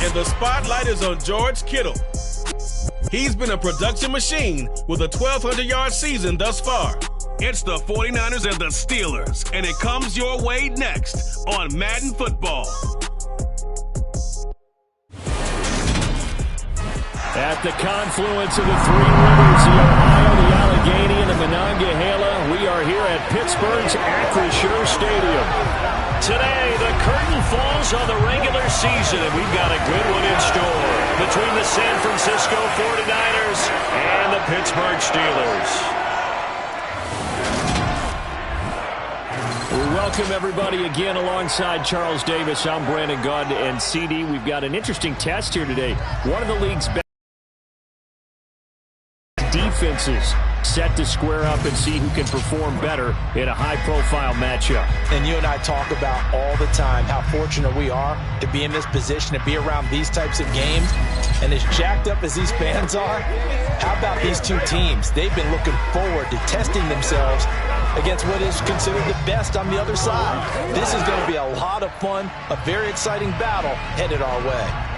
And the spotlight is on George Kittle. He's been a production machine with a 1,200-yard season thus far. It's the 49ers and the Steelers, and it comes your way next on Madden Football. At the confluence of the three rivers, the Ohio, the Allegheny, and the Monongahela, we are here at Pittsburgh's Acrisure Stadium. Today, the curtain falls on the regular season, and we've got a good one in store between the San Francisco 49ers and the Pittsburgh Steelers. We welcome everybody again alongside Charles Davis. I'm Brandon Gaudin and CD. We've got an interesting test here today. One of the league's best defenses set to square up and see who can perform better in a high-profile matchup. And you and I talk about all the time how fortunate we are to be in this position, to be around these types of games. And as jacked up as these fans are, how about these two teams? They've been looking forward to testing themselves against what is considered the best on the other side. This is going to be a lot of fun, a very exciting battle headed our way.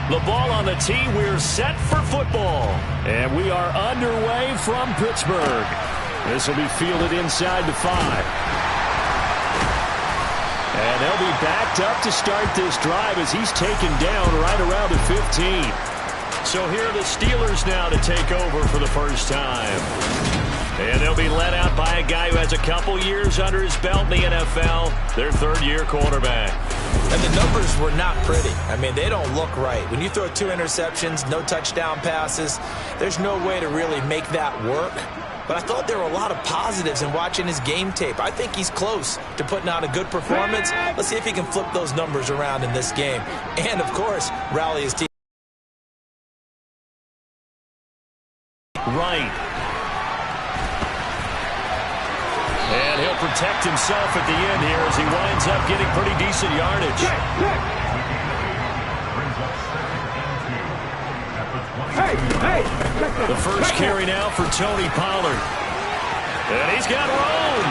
The ball on the tee, we're set for football. And we are underway from Pittsburgh. This will be fielded inside the 5. And they'll be backed up to start this drive as he's taken down right around the 15. So here are the Steelers now to take over for the first time. And they'll be led out by a guy who has a couple years under his belt in the NFL, their third-year quarterback. And the numbers were not pretty. I mean, they don't look right. When you throw 2 interceptions, no touchdown passes, there's no way to really make that work. But I thought there were a lot of positives in watching his game tape. I think he's close to putting out a good performance. Let's see if he can flip those numbers around in this game. And, of course, rally his team. Right. And he'll protect himself at the end here as he winds up getting pretty decent yardage. The first carry now for Tony Pollard. And he's got room.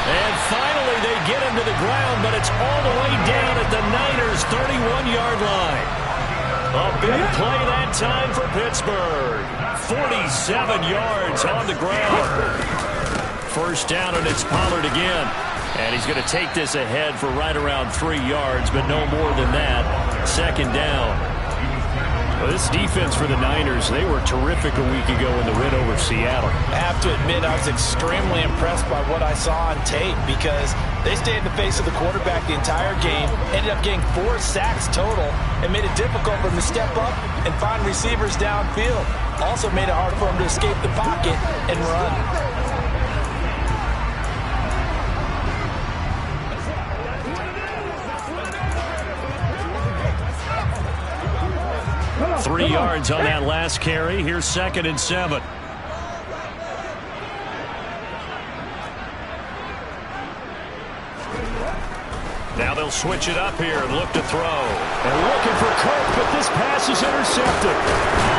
And finally they get him to the ground, but it's all the way down at the Niners' 31-yard line. A big play that time for Pittsburgh. 47 yards on the ground. First down, and it's Pollard again. And he's going to take this ahead for right around 3 yards, but no more than that. Second down. Well, this defense for the Niners, they were terrific a week ago in the win over Seattle. I have to admit, I was extremely impressed by what I saw on tape because they stayed in the face of the quarterback the entire game, ended up getting 4 sacks total, and made it difficult for him to step up and find receivers downfield. Also made it hard for him to escape the pocket and run. 3 yards on that last carry. Here's 2nd and 7. Now they'll switch it up here and look to throw. And looking for Kirk, but this pass is intercepted.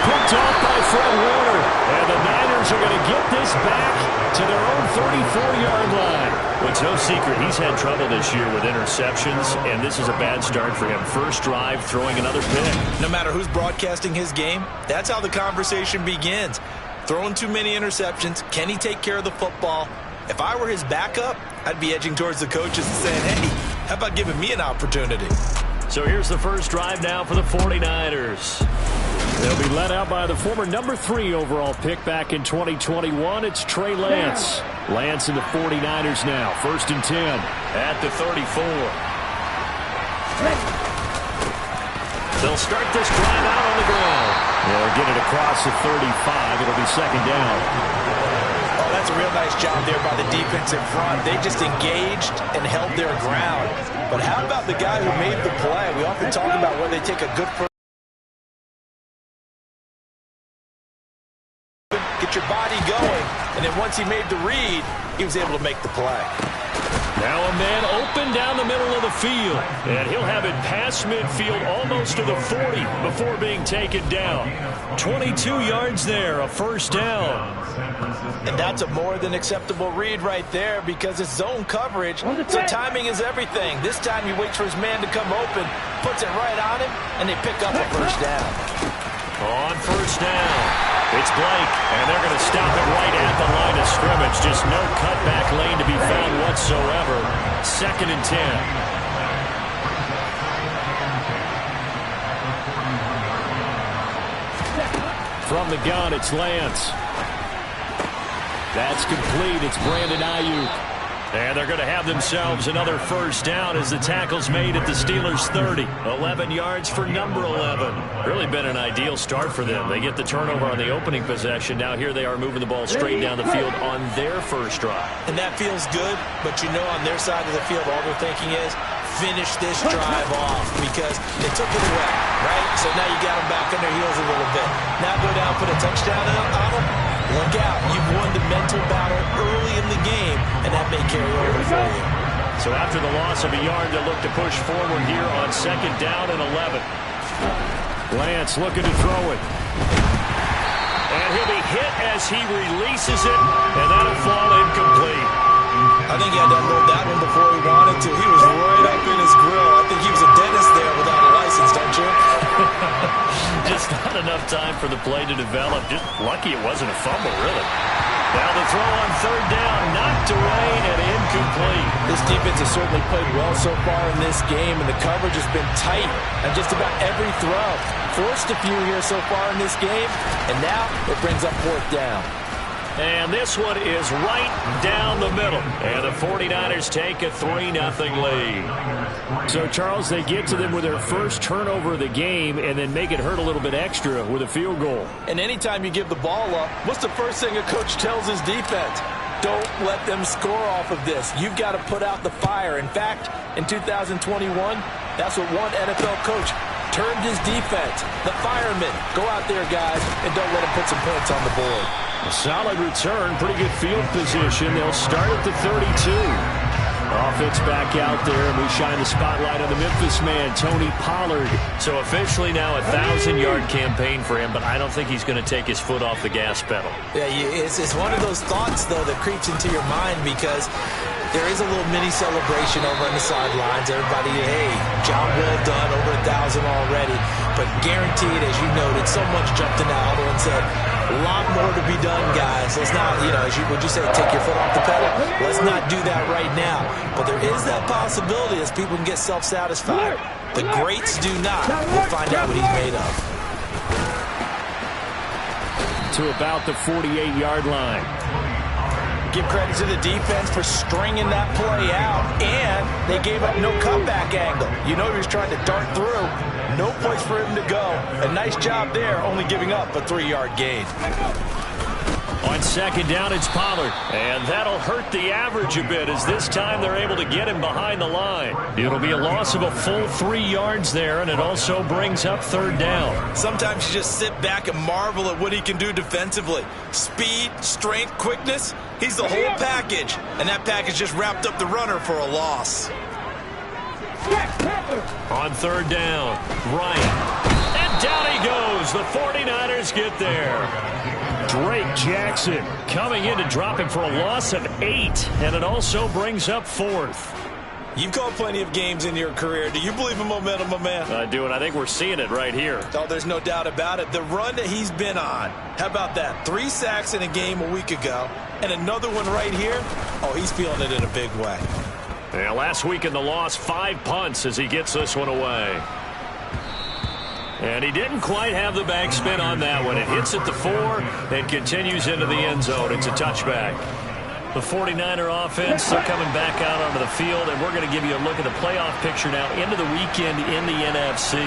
Picked off by Fred Warner. And the Niners are going to get this back to their own 34-yard line. Well, it's no secret he's had trouble this year with interceptions, and this is a bad start for him. First drive, throwing another pick. No matter who's broadcasting his game, that's how the conversation begins. Throwing too many interceptions. Can he take care of the football? If I were his backup, I'd be edging towards the coaches and saying, hey, how about giving me an opportunity? So here's the first drive now for the 49ers. They'll be led out by the former number 3 overall pick back in 2021. It's Trey Lance. Lance and the 49ers now. 1st and 10. At the 34. They'll start this drive out on the ground. They'll get it across the 35. It'll be 2nd down. Oh, that's That's a real nice job there by the defense in front. They just engaged and held their ground. But how about the guy who made the play? We often talk about when they take a good first. Get your body going. And then once he made the read, he was able to make the play. Now a man open down the middle of the field. And he'll have it past midfield almost to the 40 before being taken down. 22 yards there, a first down. And that's a more than acceptable read right there because it's zone coverage, so timing is everything. This time he waits for his man to come open, puts it right on him, and they pick up a first down. On first down, it's Blake, and they're going to stop it right at the line of scrimmage. Just no cutback lane to be found whatsoever. 2nd and 10. From the gun, it's Lance. That's complete. It's Brandon Ayuk. And they're going to have themselves another first down as the tackle's made at the Steelers' 30. 11 yards for number 11. Really been an ideal start for them. They get the turnover on the opening possession. Now here they are moving the ball straight down the field on their first drive. And that feels good, but you know on their side of the field all they're thinking is finish this drive off because they took it away, right? So now you got them back on their heels a little bit. Now go down, put a touchdown on them. Look out. You've won the mental battle early in the game, and that may carry over for you. So after the loss of a yard, they'll look to push forward here on 2nd down and 11. Lance looking to throw it. And he'll be hit as he releases it, and that'll fall incomplete. I think he had to unload that one before he wanted to. He was right up in his grill. I think he was a dentist there without a license, don't you? Just not enough time for the play to develop. Just lucky it wasn't a fumble, really. Now the throw on 3rd down, knocked away and incomplete. This defense has certainly played well so far in this game, and the coverage has been tight on just about every throw. Forced a few here so far in this game, and now it brings up 4th down. And this one is right down the middle. And the 49ers take a 3-0 lead. So, Charles, they get to them with their first turnover of the game and then make it hurt a little bit extra with a field goal. And anytime you give the ball up, what's the first thing a coach tells his defense? Don't let them score off of this. You've got to put out the fire. In fact, in 2021, that's what one NFL coach turned his defense. The firemen. Go out there, guys, and don't let them put some points on the board. A solid return, pretty good field position. They'll start at the 32. Offense back out there, and we shine the spotlight on the Memphis man, Tony Pollard. So officially now a 1,000-yard campaign for him, but I don't think he's going to take his foot off the gas pedal. Yeah, it's one of those thoughts, though, that creeps into your mind because there is a little mini celebration over on the sidelines. Everybody, hey, job well done, over 1,000 already. But guaranteed, as you noted, someone's jumped in the huddle and said, a lot more to be done, guys. Let's not, would you say, take your foot off the pedal? Let's not do that right now. But there is that possibility as people can get self-satisfied. The greats do not. We'll find out what he's made of. To about the 48-yard line. Give credit to the defense for stringing that play out, and they gave up no comeback angle. You know he was trying to dart through. No place for him to go. A nice job there, only giving up a 3-yard gain. On 2nd down, it's Pollard. And that'll hurt the average a bit as this time they're able to get him behind the line. It'll be a loss of a full 3 yards there, and it also brings up 3rd down. Sometimes you just sit back and marvel at what he can do defensively. Speed, strength, quickness, he's the whole package. And that package just wrapped up the runner for a loss. On 3rd down, Bryant. And down he goes. The 49ers get there. Drake Jackson coming in to drop him for a loss of 8. And it also brings up 4th. You've called plenty of games in your career. Do you believe in momentum, my man? I do, and I think we're seeing it right here. Oh, there's no doubt about it. The run that he's been on. How about that? 3 sacks in a game a week ago, and another one right here. Oh, he's feeling it in a big way. Yeah, last week in the loss, 5 punts as he gets this one away. And he didn't quite have the backspin on that one. It hits at the 4 and continues into the end zone. It's a touchback. The 49er offense, they're coming back out onto the field, and we're going to give you a look at the playoff picture now into the weekend in the NFC.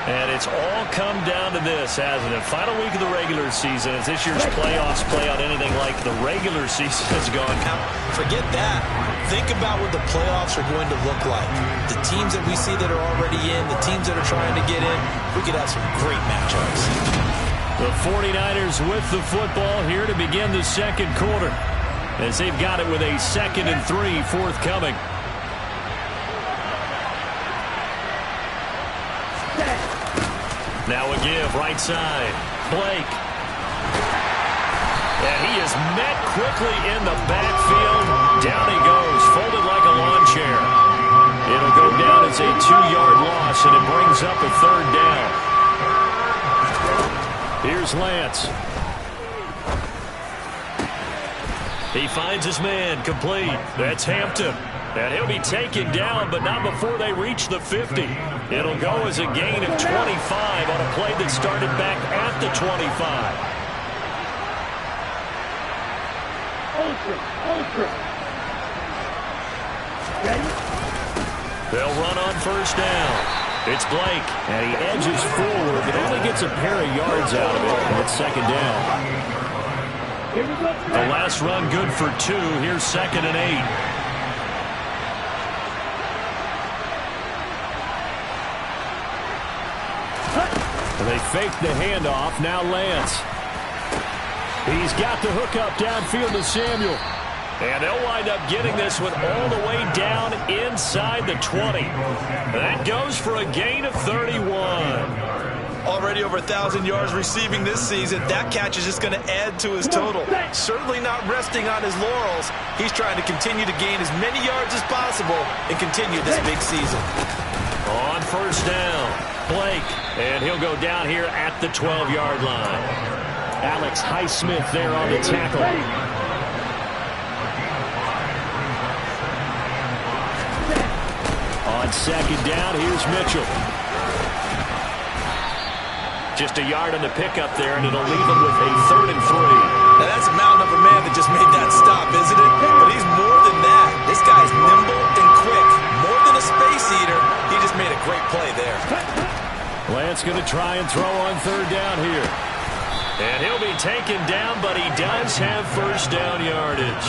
And it's all come down to this, hasn't it? Final week of the regular season. As this year's playoffs play out anything like the regular season has gone. Now, forget that. Think about what the playoffs are going to look like. The teams that we see that are already in, the teams that are trying to get in, we could have some great matchups. The 49ers with the football here to begin the second quarter, as they've got it with a 2nd and 3 forthcoming. Now a give, right side. Blake. And he is met quickly in the backfield. Down he goes, folded like a lawn chair. It'll go down as a 2-yard loss, and it brings up a 3rd down. Here's Lance. He finds his man, complete. That's Hampton. And he'll be taken down, but not before they reach the 50. It'll go as a gain of 25 on a play that started back at the 25. They'll run on 1st down. It's Blake, and he edges forward, but only gets a pair of yards out of it, and it's 2nd down. The last run good for 2. Here's 2nd and 8. They fake the handoff. Now Lance. He's got the hook up downfield to Samuel. And they'll wind up getting this one all the way down inside the 20. That goes for a gain of 31. Already over 1,000 yards receiving this season. That catch is just going to add to his total. Certainly not resting on his laurels. He's trying to continue to gain as many yards as possible and continue this big season. On 1st down, Blake. And he'll go down here at the 12-yard line. Alex Highsmith there on the tackle. On 2nd down, here's Mitchell. Just a yard on the pickup there, and it'll leave him with a 3rd and 3. Now that's a mountain of a man that just made that stop, isn't it? But he's more than that. This guy's nimble and quick. More than a space eater. He just made a great play there. Lance going to try and throw on 3rd down here. And he'll be taken down, but he does have 1st down yardage.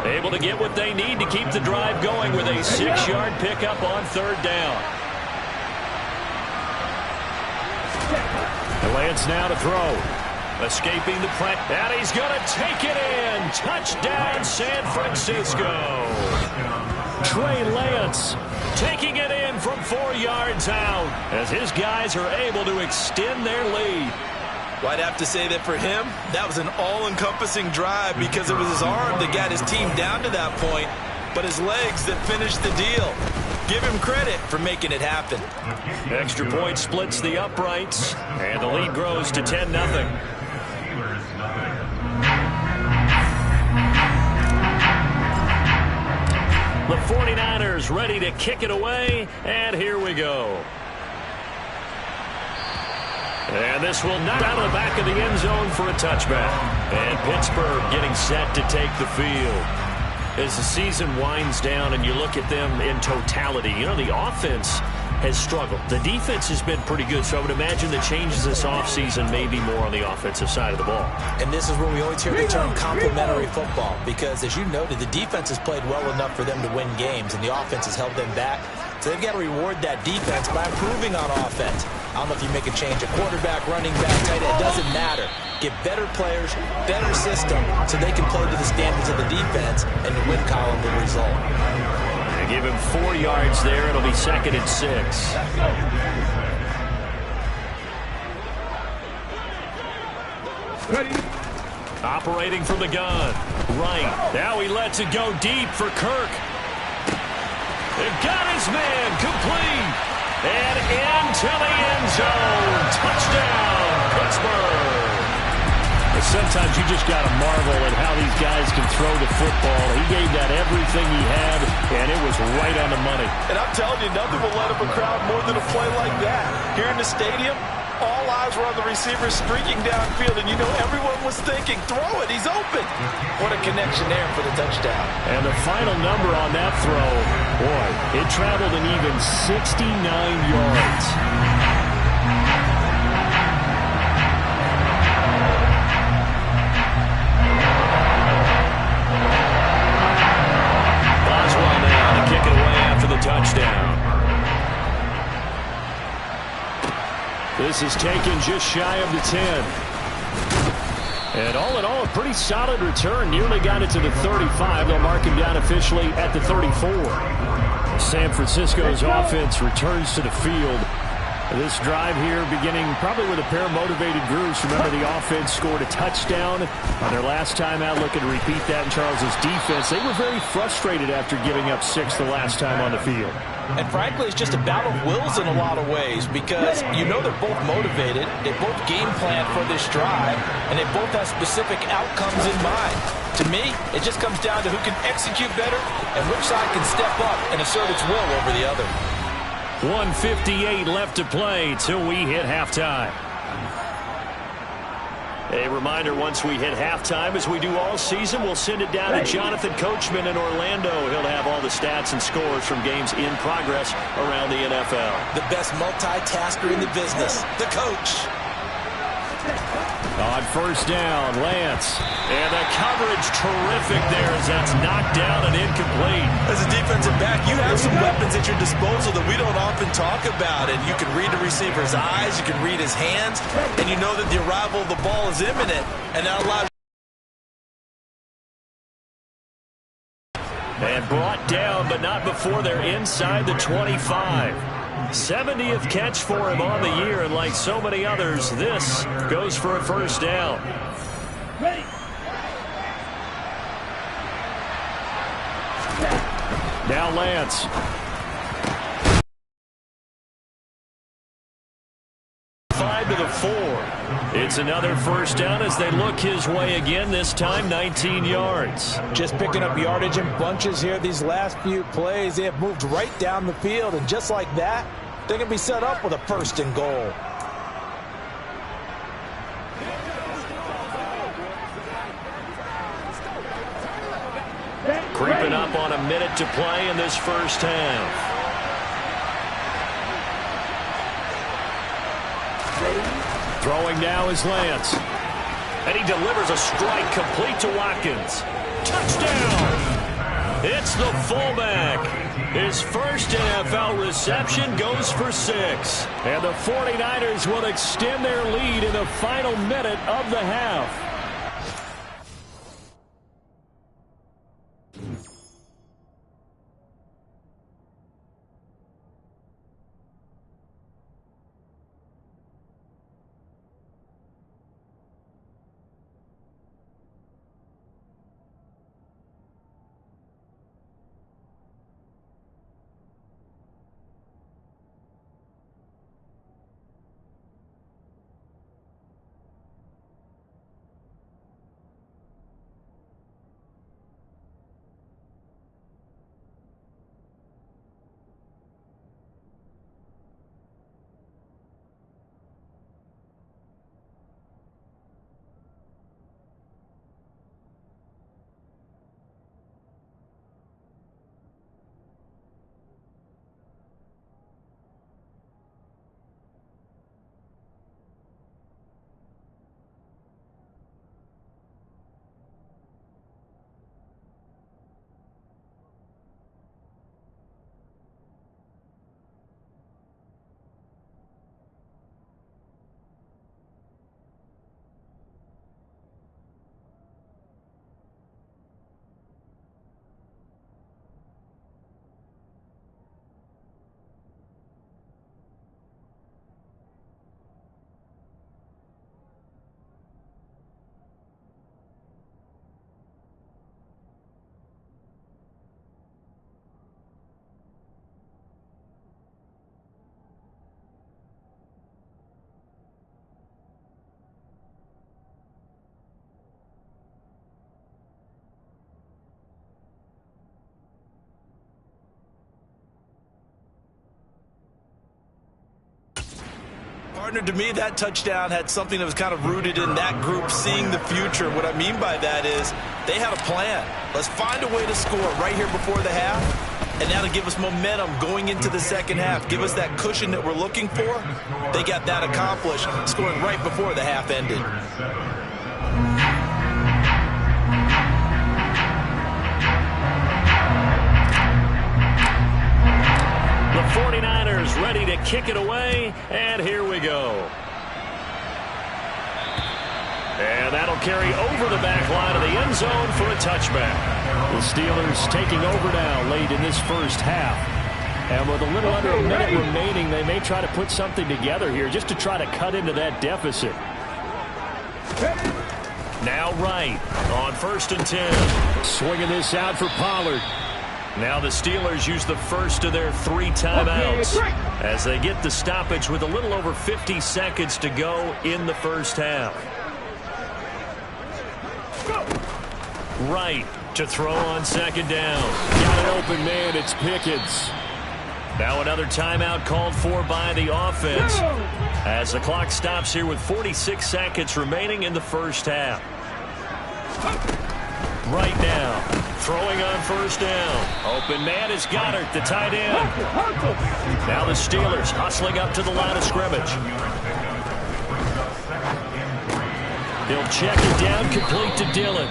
Able to get what they need to keep the drive going with a 6-yard pickup on 3rd down. Lance now to throw. Escaping the press. And he's going to take it in. Touchdown, San Francisco. Trey Lance taking it in from 4 yards out as his guys are able to extend their lead. Well, I'd have to say that for him, that was an all-encompassing drive because it was his arm that got his team down to that point, but his legs that finished the deal. Give him credit for making it happen. Extra point splits the uprights, and the lead grows to 10-0. The 49ers ready to kick it away, and here we go. And this will knock out of the back of the end zone for a touchback. And Pittsburgh getting set to take the field. As the season winds down and you look at them in totality, you know, the offense has struggled. The defense has been pretty good, so I would imagine the changes this offseason may be more on the offensive side of the ball. And this is where we always hear the term complementary football because, as you noted, the defense has played well enough for them to win games, and the offense has held them back. So they've got to reward that defense by improving on offense. I don't know if you make a change, a quarterback, running back, tight end, it doesn't matter. Get better players, better system, so they can play to the standards of the defense, and the win column will result. They give him 4 yards there. It'll be 2nd and 6. Ready. Operating from the gun. Right. Now he lets it go deep for Kirk. They've got his man complete. And into the end zone. Touchdown, Pittsburgh. Sometimes you just got to marvel at how these guys can throw the football. He gave that everything he had, and it was right on the money. And I'm telling you, nothing will let up a crowd more than a play like that. Here in the stadium, all eyes were on the receiver streaking downfield, and you know everyone was thinking, throw it, he's open. What a connection there for the touchdown. And the final number on that throw, boy, it traveled an even 69 yards. Giants. Boswell now to kick it away after the touchdown. This is taken just shy of the 10. And all in all, a pretty solid return. Nearly got it to the 35. They'll mark him down officially at the 34. San Francisco's offense returns to the field. This drive here beginning probably with a pair of motivated groups. Remember, the offense scored a touchdown on their last time out, looking to repeat that in Charles's defense. They were very frustrated after giving up 6 the last time on the field. And frankly, it's just a battle of wills in a lot of ways, because you know they're both motivated, they both game plan for this drive, and they both have specific outcomes in mind. To me, it just comes down to who can execute better and which side can step up and assert its will over the other. 1:58 left to play till we hit halftime. A reminder, once we hit halftime, as we do all season, we'll send it down to Jonathan Coachman in Orlando. He'll have all the stats and scores from games in progress around the NFL. The best multitasker in the business, the coach. On first down, Lance. And the coverage terrific there as that's knocked down and incomplete. As a defensive back, you have some weapons at your disposal that we don't often talk about. And you can read the receiver's eyes, you can read his hands, and you know that the arrival of the ball is imminent. And that allows and brought down, but not before they're inside the 25. 70th catch for him on the year, and like so many others, this goes for a first down. Now Lance. Five to the 4. It's another first down as they look his way again, this time 19 yards. Just picking up yardage in bunches here these last few plays. They have moved right down the field, and just like that, they're going to be set up with a first and goal. Creeping up on a minute to play in this first half. Throwing now is Lance. And he delivers a strike complete to Watkins. Touchdown! It's the fullback. His first NFL reception goes for 6. And the 49ers will extend their lead in the final minute of the half. Partner, to me, that touchdown had something that was kind of rooted in that group seeing the future. What I mean by that is they had a plan. Let's find a way to score right here before the half. and that'll give us momentum going into the second half. Give us that cushion that we're looking for. They got that accomplished, scoring right before the half ended. The 49ers ready to kick it away, and here we go. And that'll carry over the back line of the end zone for a touchback. The Steelers taking over now late in this first half. And with a little under a minute remaining, they may try to put something together here just to try to cut into that deficit. Now Wright on 1st and 10. Swinging this out for Pollard. Now the Steelers use the first of their 3 timeouts as they get the stoppage with a little over 50 seconds to go in the first half. Wright to throw on 2nd down. Got an open man. It's Pickens. Now another timeout called for by the offense as the clock stops here with 46 seconds remaining in the first half. Right now, throwing on 1st down. Open man is Goddard, the tight end. Now the Steelers hustling up to the line of scrimmage. He'll check it down, complete to Dillon.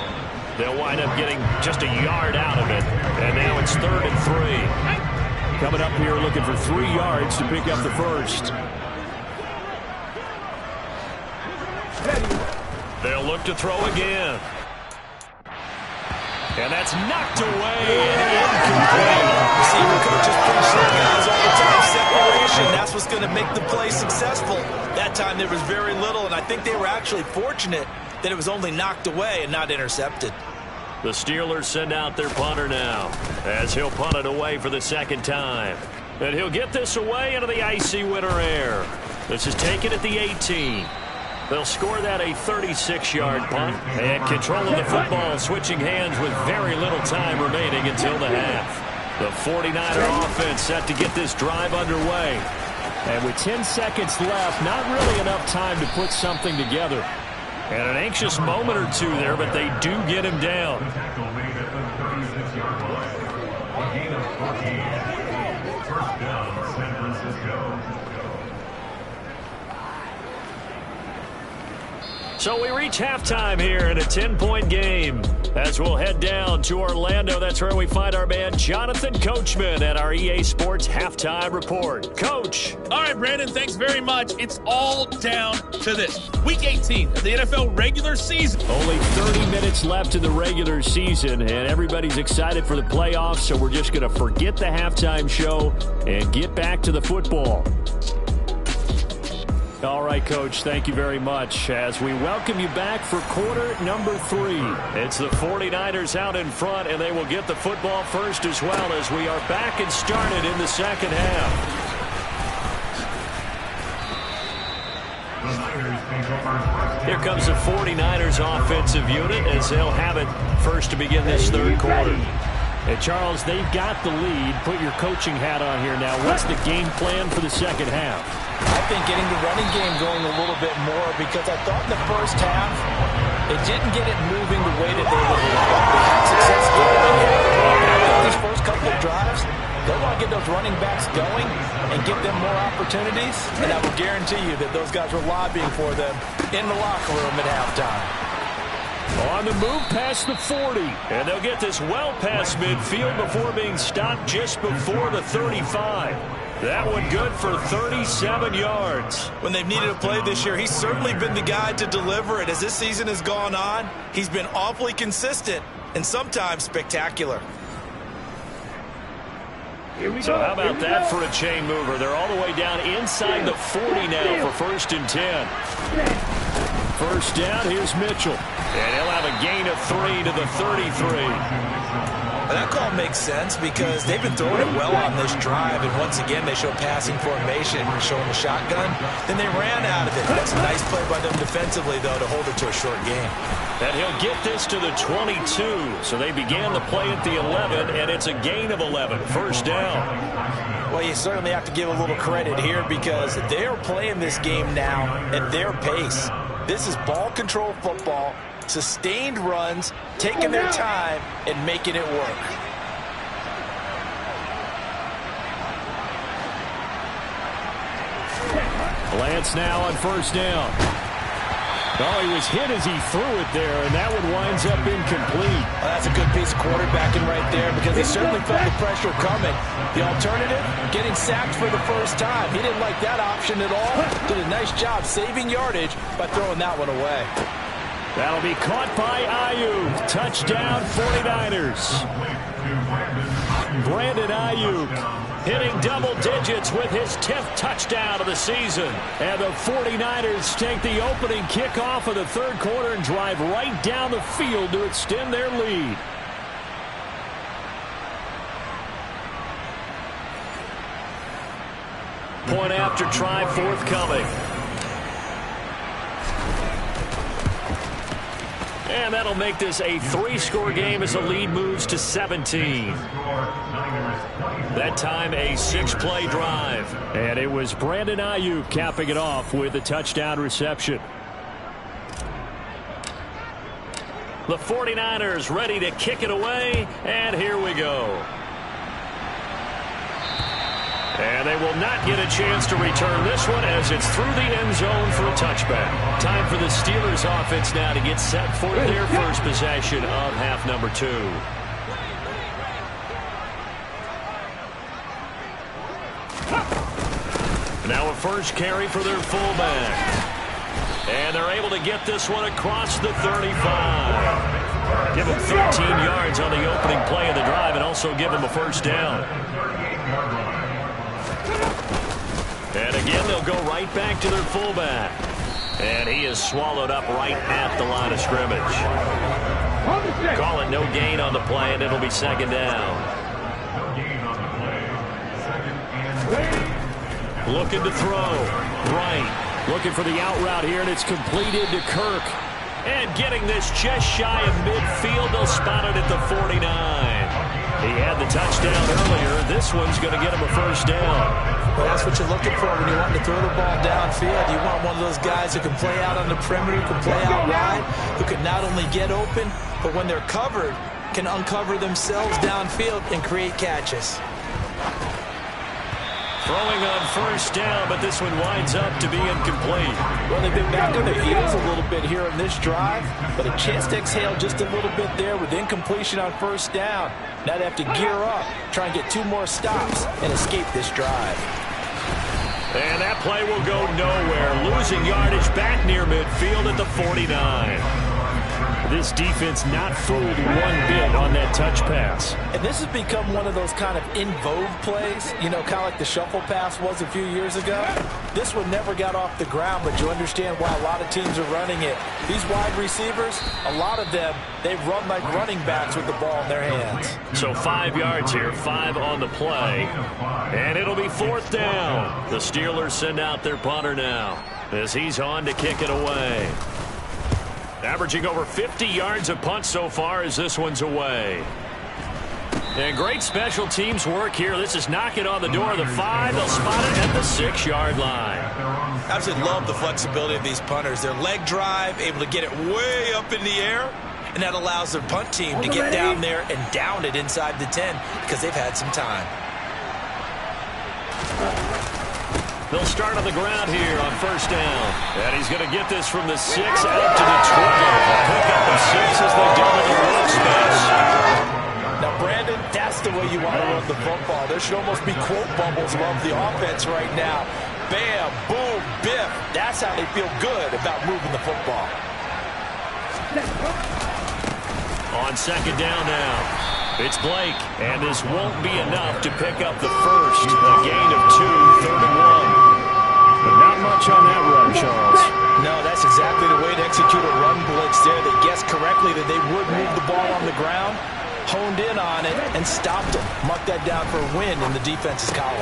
They'll wind up getting just a yard out of it. And now it's 3rd and 3. Coming up here looking for 3 yards to pick up the first. They'll look to throw again. And that's knocked away and incomplete. Receiver coaches appreciate guys all the time. Separation, that's what's going to make the play successful. That time there was very little, and I think they were actually fortunate that it was only knocked away and not intercepted. The Steelers send out their punter now as he'll punt it away for the 2nd time. And he'll get this away into the icy winter air. This is taken at the 18. They'll score that a 36-yard punt. And control of the football switching hands with very little time remaining until the half. The 49er offense set to get this drive underway. And with 10 seconds left, not really enough time to put something together. And an anxious moment or two there, but they do get him down. So we reach halftime here in a 10-point game as we'll head down to Orlando. That's where we find our man Jonathan Coachman at our EA Sports Halftime Report. Coach. All right, Brandon, thanks very much. It's all down to this. Week 18 of the NFL regular season. Only 30 minutes left in the regular season, and everybody's excited for the playoffs, so we're just going to forget the halftime show and get back to the football. All right, Coach, thank you very much as we welcome you back for quarter number 3. It's the 49ers out in front, and they will get the football first as well as we are back and started in the second half. Here comes the 49ers offensive unit as they'll have it first to begin this third quarter. And Charles, they've got the lead. Put your coaching hat on here now. What's the game plan for the second half? I think getting the running game going a little bit more because I thought in the first half it didn't get it moving the way that they would like. They had success doing it. And I think these first couple of drives, they want to get those running backs going and give them more opportunities. And I will guarantee you that those guys were lobbying for them in the locker room at halftime. On the move past the 40. And they'll get this well past midfield before being stopped just before the 35. That one good for 37 yards. When they've needed a play this year, he's certainly been the guy to deliver it. As this season has gone on, he's been awfully consistent and sometimes spectacular. So how about that for a chain mover? They're all the way down inside the 40 now for 1st and 10. First down, here's Mitchell. And he'll have a gain of 3 to the 33. That call makes sense because they've been throwing it well on this drive, and once again they show passing formation, showing the shotgun. Then they ran out of it. That's a nice play by them defensively, though, to hold it to a short game. And he'll get this to the 22. So they began the play at the 11, and it's a gain of 11. First down. Well, you certainly have to give a little credit here because they're playing this game now at their pace. This is ball control football. Sustained runs, taking their time, and making it work. Lance now on first down. Oh, he was hit as he threw it there, and that one winds up incomplete. Well, that's a good piece of quarterbacking right there because he certainly felt the pressure coming. The alternative, getting sacked for the first time. He didn't like that option at all. Did a nice job saving yardage by throwing that one away. That'll be caught by Ayuk. Touchdown, 49ers. Brandon Ayuk hitting double digits with his 10th touchdown of the season. And the 49ers take the opening kickoff of the third quarter and drive right down the field to extend their lead. Point after try forthcoming. And that'll make this a 3-score game as the lead moves to 17. That time a 6-play drive. And it was Brandon Ayuk capping it off with a touchdown reception. The 49ers ready to kick it away. And here we go. And they will not get a chance to return this one as it's through the end zone for a touchback. Time for the Steelers offense now to get set for their first possession of half number 2. Now a first carry for their fullback. And they're able to get this one across the 35. Give them 13 yards on the opening play of the drive and also give them a first down. And again, they'll go right back to their fullback. And he is swallowed up right at the line of scrimmage. Call it no gain on the play, and it'll be second down. Looking to throw. Right. Looking for the out route here, and it's completed to Kirk. And getting this just shy of midfield, they'll spot it at the 49. He had the touchdown earlier. This one's going to get him a first down. Well, that's what you're looking for when you want to throw the ball downfield. You want one of those guys who can play out on the perimeter, who can play out wide, who can not only get open, but when they're covered, can uncover themselves downfield and create catches. Throwing on first down, but this one winds up to be incomplete. Well, they've been back on their heels a little bit here in this drive, but a chance to exhale just a little bit there with incompletion on first down. Now they have to gear up, try and get 2 more stops, and escape this drive. And that play will go nowhere. Losing yardage back near midfield at the 49. This defense not fooled one bit on that touch pass. And this has become one of those kind of in vogue plays, you know, kind of like the shuffle pass was a few years ago. This one never got off the ground, but you understand why a lot of teams are running it. These wide receivers, a lot of them, they run like running backs with the ball in their hands. So 5 yards here, 5 on the play. And it'll be fourth down. The Steelers send out their punter now as he's on to kick it away. Averaging over 50 yards a punt so far as this one's away. And great special teams work here. This is knocking on the door of the 5. They'll spot it at the 6-yard line. Absolutely love the flexibility of these punters. Their leg drive, able to get it way up in the air, and that allows their punt team to get down there and down it inside the 10 because they've had some time. They'll start on the ground here on first down. And he's going to get this from the 6 out to the 12. Pick up the 6 as they double the run space. Now, Brandon, that's the way you want to run the football. There should almost be quote bubbles above the offense right now. Bam, boom, biff. That's how they feel good about moving the football. On second down now, it's Blake. And this won't be enough to pick up the first. A gain of 2, 3rd and 1. But not much on that run, Charles. No, that's exactly the way to execute a run blitz there. They guessed correctly that they would move the ball on the ground, honed in on it, and stopped them. Mark that down for a win in the defense's column.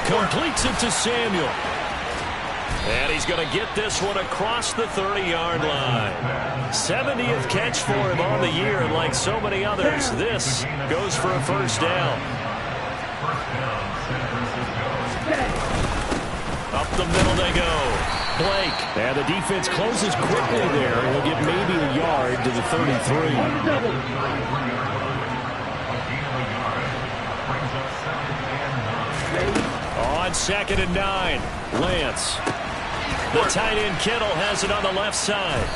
Completes it to Samuel. And he's going to get this one across the 30-yard line. 70th catch for him on the year, and like so many others, this goes for a first down. Up the middle they go. Blake. And the defense closes quickly there. He'll get maybe a yard to the 33. On 2nd and 9. Lance. The tight end Kittle has it on the left side.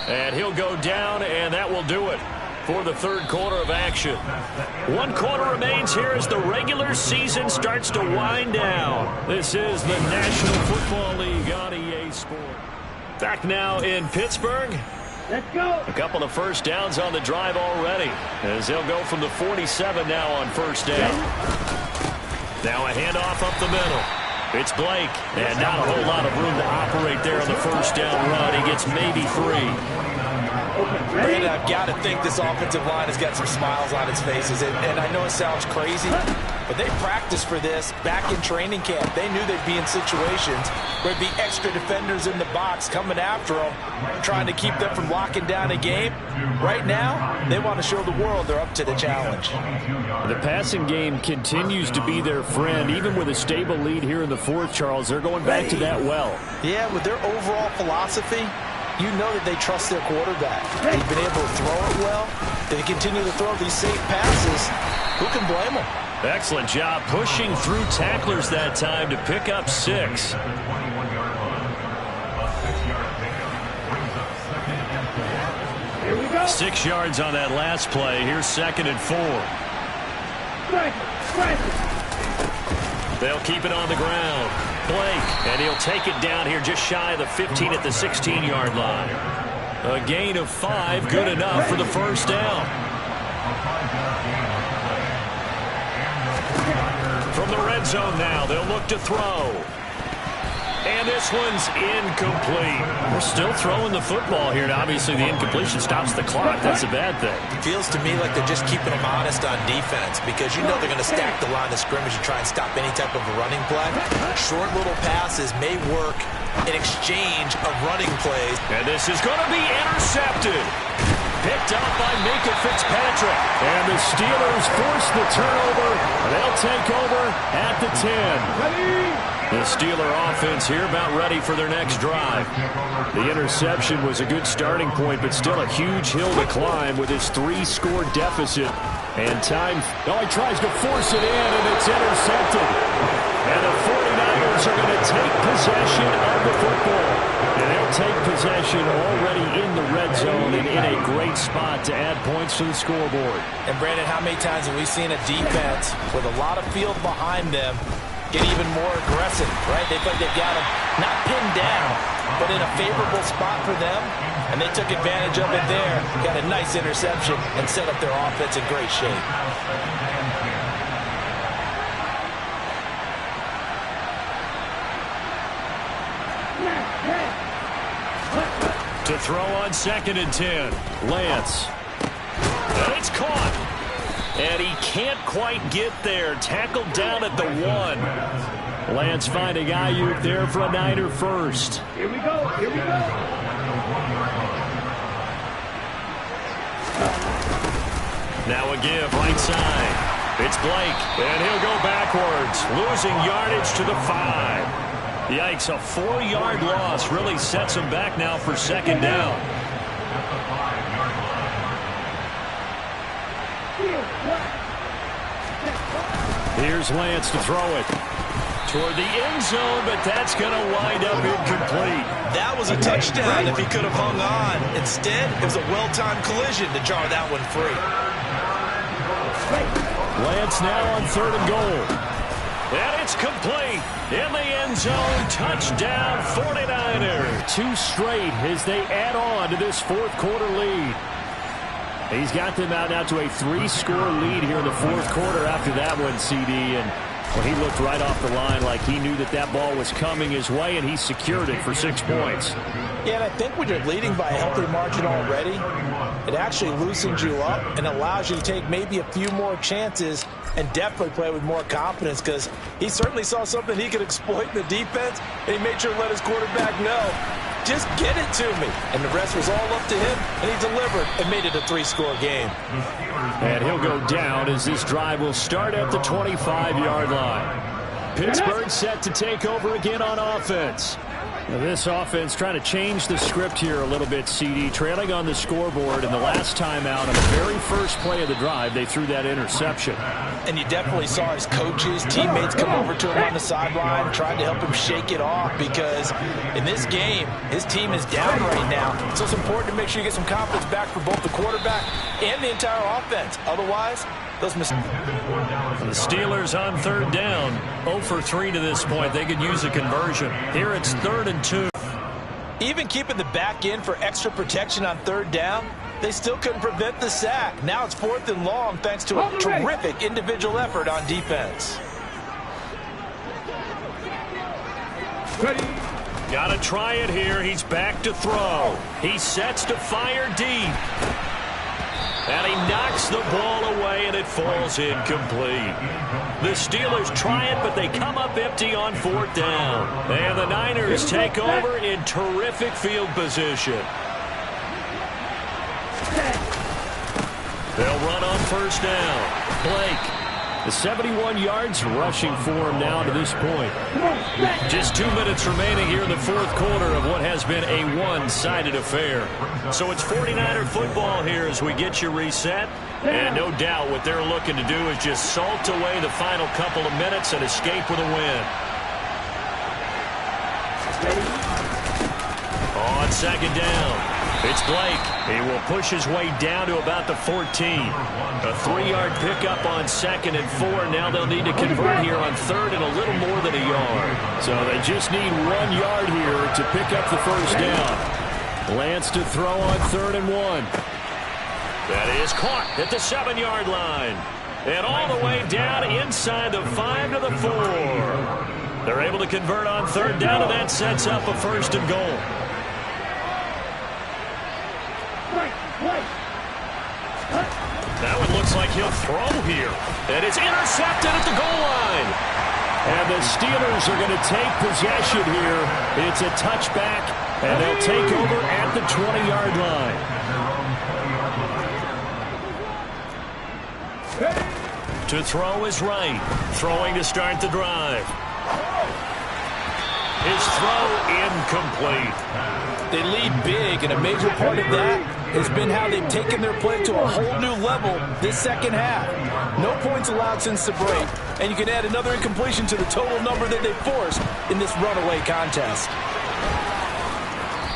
And he'll go down, and that will do it for the third quarter of action. 1 quarter remains here as the regular season starts to wind down. This is the National Football League on EA Sports. Back now in Pittsburgh. Let's go. A couple of first downs on the drive already, as they'll go from the 47 now on first down. Now a handoff up the middle. It's Blake, and not a whole lot of room to operate there on the first down run. He gets maybe 3. Brandon, I've got to think this offensive line has got some smiles on its faces. And I know it sounds crazy, but they practiced for this back in training camp. They knew they'd be in situations where there'd be extra defenders in the box coming after them, trying to keep them from locking down a game. Right now, they want to show the world they're up to the challenge. The passing game continues to be their friend. Even with a stable lead here in the fourth, Charles, they're going back to that well. Yeah, with their overall philosophy, you know that they trust their quarterback. They've been able to throw it well. They continue to throw these safe passes. Who can blame them? Excellent job pushing through tacklers that time to pick up 6. Here we go. 6 yards on that last play. Here's 2nd and 4. They'll keep it on the ground. Blake, and he'll take it down here just shy of the 15 at the 16-yard line. A gain of 5, good enough for the first down. From the red zone now, they'll look to throw. And this one's incomplete. We're still throwing the football here, and obviously the incompletion stops the clock. That's a bad thing. It feels to me like they're just keeping them honest on defense, because you know they're going to stack the line of scrimmage and try and stop any type of a running play. Short little passes may work in exchange of running plays. And this is going to be intercepted. Picked up by Minkah Fitzpatrick. And the Steelers force the turnover. They'll take over at the 10. The Steeler offense here about ready for their next drive. The interception was a good starting point, but still a huge hill to climb with his 3-score deficit. And time, he tries to force it in, and it's intercepted. And the 49ers are going to take possession of the football. And they'll take possession already in the red zone and in a great spot to add points to the scoreboard. And Brandon, how many times have we seen a defense with a lot of field behind them get even more aggressive, right? They feel like they've got them not pinned down, but in a favorable spot for them, and they took advantage of it there, got a nice interception, and set up their offense in great shape. To throw on 2nd and 10, Lance. And it's caught. And he can't quite get there. Tackled down at the 1. Lance finding Ayuk there for a Niner first. Here we go. Here we go. Now a give right side. It's Blake. And he'll go backwards. Losing yardage to the 5. Yikes, a 4-yard loss really sets him back now for 2nd down. Here's Lance to throw it toward the end zone, but that's going to wind up incomplete. That was a touchdown if he could have hung on. Instead, it was a well-timed collision to jar that one free. Lance now on 3rd and goal. And it's complete. In the end zone, touchdown 49ers. 2 straight as they add on to this fourth quarter lead. He's got them out now to a 3-score lead here in the fourth quarter after that one, CD. And well, he looked right off the line like he knew that that ball was coming his way, and he secured it for 6 points. Yeah, and I think when you're leading by a healthy margin already, it actually loosens you up and allows you to take maybe a few more chances and definitely play with more confidence, because he certainly saw something he could exploit in the defense, and he made sure to let his quarterback know, just get it to me. And the rest was all up to him, and he delivered and made it a 3-score game. And he'll go down as this drive will start at the 25-yard line. Pittsburgh set to take over again on offense. Now this offense trying to change the script here a little bit, CD. Trailing on the scoreboard, and the last time out on the very first play of the drive, they threw that interception. And you definitely saw his coaches, teammates come over to him on the sideline, trying to help him shake it off, because in this game, his team is down right now. So it's important to make sure you get some confidence back for both the quarterback and the entire offense. Otherwise, those mistakes. The Steelers on third down, 0 for 3 to this point. They could use a conversion. Here it's 3rd and 2. Even keeping the back in for extra protection on third down, they still couldn't prevent the sack. Now it's 4th and long thanks to a terrific individual effort on defense. Got to try it here. He's back to throw. He sets to fire deep. And he knocks the ball away, and it falls incomplete. The Steelers try it, but they come up empty on 4th down. And the Niners take over in terrific field position. They'll run on 1st down. Blake. The 71 yards rushing for him now to this point. Just 2 minutes remaining here in the 4th quarter of what has been a one-sided affair. So it's 49er football here as we get you reset. And no doubt what they're looking to do is just salt away the final couple of minutes and escape with a win. On 2nd down. It's Blake. He will push his way down to about the 14. A 3-yard pickup on 2nd and 4. Now they'll need to convert here on 3rd and a little more than a yard. So they just need 1 yard here to pick up the 1st down. Lance to throw on 3rd and 1. That is caught at the 7-yard line. And all the way down inside the 5 to the 4. They're able to convert on 3rd down, and that sets up a 1st and goal. Now it looks like he'll throw here. And it's intercepted at the goal line. And the Steelers are going to take possession here. It's a touchback, and they'll take over at the 20-yard line. To throw is Wright. Throwing to start the drive. His throw incomplete. They lead big, and a major part of that has been how they've taken their play to a whole new level this second half. No points allowed since the break, and you can add another incompletion to the total number that they forced in this runaway contest.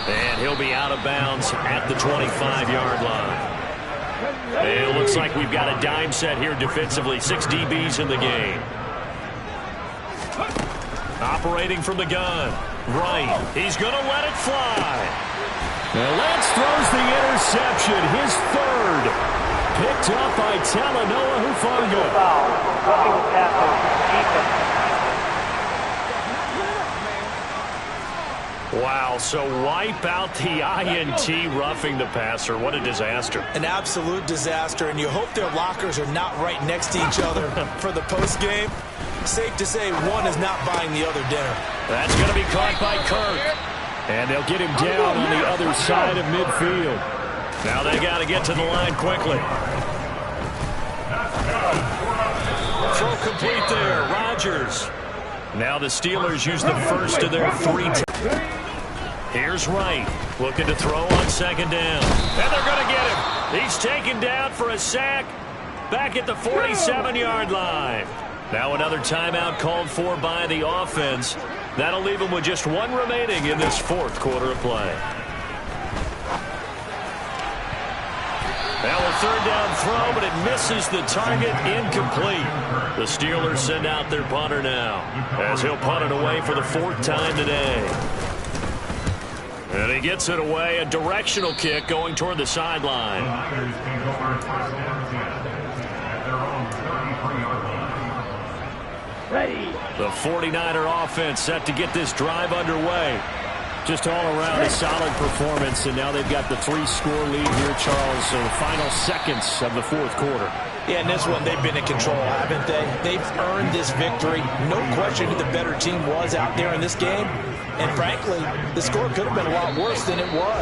And he'll be out of bounds at the 25-yard line. It looks like we've got a dime set here defensively. 6 DBs in the game. Operating from the gun. Right. He's going to let it fly. Now Lance throws the interception. His 3rd. Picked up by Talanoa Hufanga. Wow, so wipe out the INT roughing the passer. What a disaster. An absolute disaster, and you hope their lockers are not right next to each other for the postgame. Safe to say one is not buying the other dinner. That's going to be caught by Kirk. And they'll get him down on the other side of midfield. Now they got to get to the line quickly. Throw complete there. Rodgers. Now the Steelers use the first of their 3. Here's Wright. Looking to throw on 2nd down. And they're going to get him. He's taken down for a sack. Back at the 47-yard line. Now another timeout called for by the offense. That'll leave them with just 1 remaining in this 4th quarter of play. Now a 3rd down throw, but it misses the target, incomplete. The Steelers send out their punter now, as he'll punt it away for the 4th time today. And he gets it away, a directional kick going toward the sideline. The 49er offense set to get this drive underway. Just all around a solid performance, and now they've got the 3-score lead here, Charles, in the final seconds of the 4th quarter. Yeah, in this one, they've been in control, haven't they? They've earned this victory. No question who the better team was out there in this game. And frankly, the score could have been a lot worse than it was.